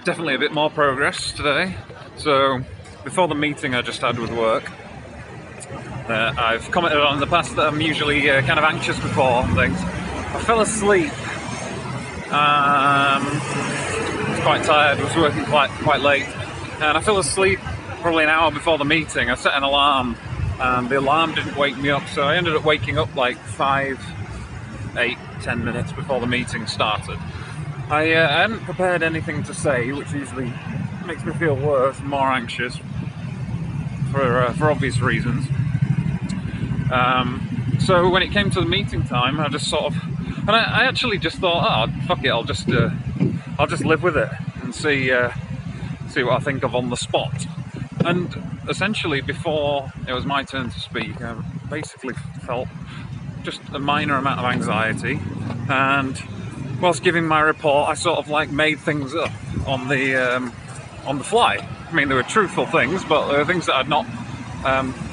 definitely a bit more progress today. So before the meeting I just had with work, I've commented on in the past that I'm usually kind of anxious before things. I fell asleep. I was quite tired, was working quite late, and I fell asleep probably an hour before the meeting. I set an alarm and the alarm didn't wake me up, so I ended up waking up like 5, 8, 10 minutes before the meeting started. I hadn't prepared anything to say, which usually makes me feel worse, more anxious, for obvious reasons. So when it came to the meeting time, I just sort of, and I actually just thought, oh fuck it, I'll just live with it and see what I think of on the spot. And essentially, before it was my turn to speak, I basically felt just a minor amount of anxiety, and whilst giving my report, I sort of like made things up on the fly. I mean, there were truthful things, but there were things that I'd not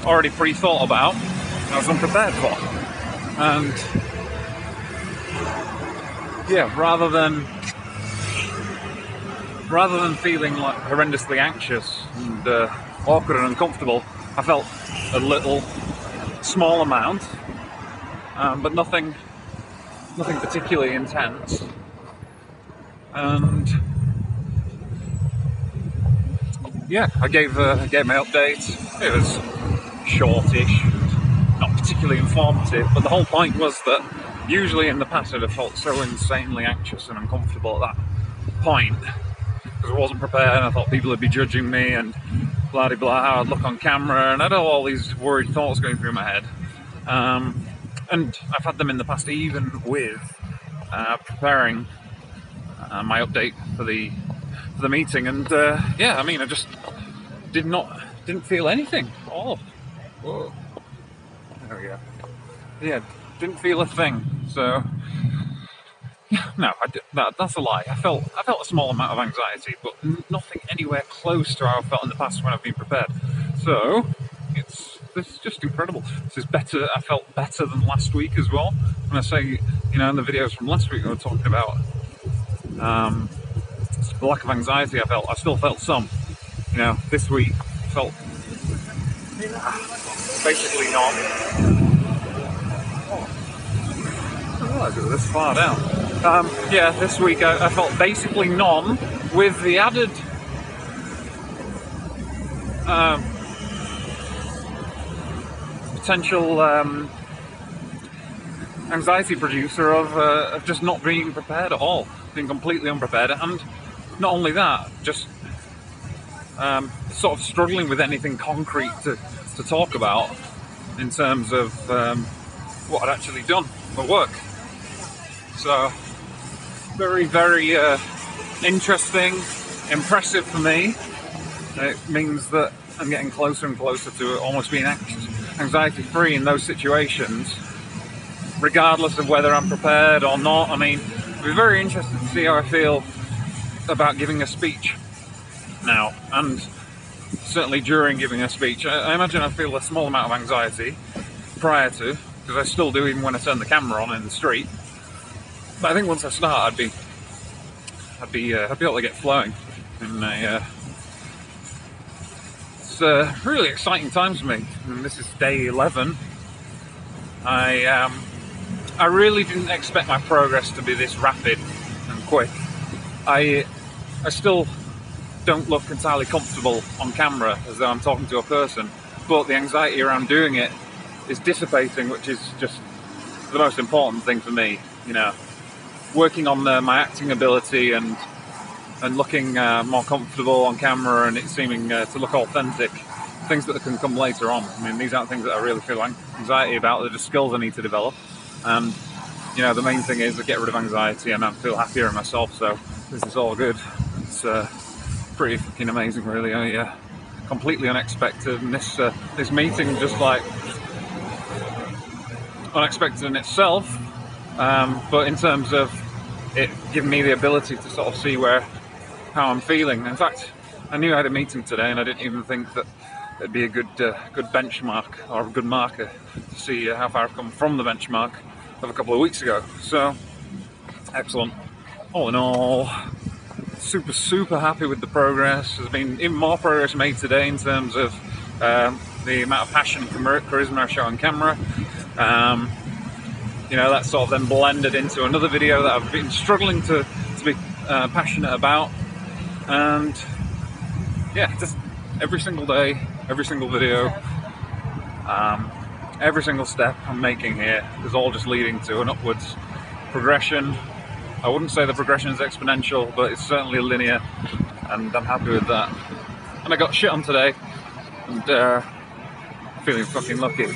already pre-thought about, and I was unprepared for. And yeah, rather than feeling like horrendously anxious and awkward and uncomfortable, I felt a little small amount, but nothing particularly intense. And yeah, I gave my update. It was shortish, not particularly informative, but the whole point was that usually in the past I'd have felt so insanely anxious and uncomfortable at that point because I wasn't prepared, and I thought people would be judging me and blah de blah, how I'd look on camera, and I'd have all these worried thoughts going through my head. And I've had them in the past, even with preparing my update for the meeting, and yeah, I mean, I just didn't feel anything at all. Whoa. There we go. Yeah, didn't feel a thing. So yeah, no, that's a lie. I felt a small amount of anxiety, but nothing anywhere close to how I felt in the past when I've been prepared. So this is just incredible. This is better. I felt better than last week as well. When I say, you know, in the videos from last week, I was talking about the lack of anxiety I still felt some. You know, this week felt basically none. I didn't realise it was this far down. Yeah, this week I felt basically none, with the added potential anxiety producer of just not being prepared at all, being completely unprepared, and not only that, just sort of struggling with anything concrete to talk about in terms of what I'd actually done for work. So very, very interesting, impressive for me. It means that I'm getting closer and closer to almost being anxiety-free in those situations, regardless of whether I'm prepared or not. I mean, I'd be very interested to see how I feel about giving a speech now, and certainly during giving a speech. I imagine I feel a small amount of anxiety prior to, because I still do even when I turn the camera on in the street. But I think once I start, I'd be able to get flowing. And it's really exciting times for me. And this is day 11. I really didn't expect my progress to be this rapid and quick. I still don't look entirely comfortable on camera as though I'm talking to a person, but the anxiety around doing it is dissipating, which is just the most important thing for me. You know, working on my acting ability and looking more comfortable on camera, and it seeming to look authentic. Things that can come later on. I mean, these aren't things that I really feel anxiety about. They're just skills I need to develop. And you know, the main thing is to get rid of anxiety and I feel happier in myself. So this is all good. It's pretty fucking amazing, really. Completely unexpected, and this meeting just like unexpected in itself. But in terms of it giving me the ability to sort of see how I'm feeling. In fact, I knew I had a meeting today, and I didn't even think that it'd be a good benchmark or a good marker to see how far I've come from the benchmark of a couple of weeks ago. So excellent. All in all, super happy with the progress. There's been even more progress made today in terms of the amount of passion and charisma I show on camera. You know, that's sort of then blended into another video that I've been struggling to be passionate about. And yeah, just every single day, every single video, every single step I'm making here is all just leading to an upwards progression. I wouldn't say the progression is exponential, but it's certainly linear, and I'm happy with that. And I got shit on today, and feeling fucking lucky.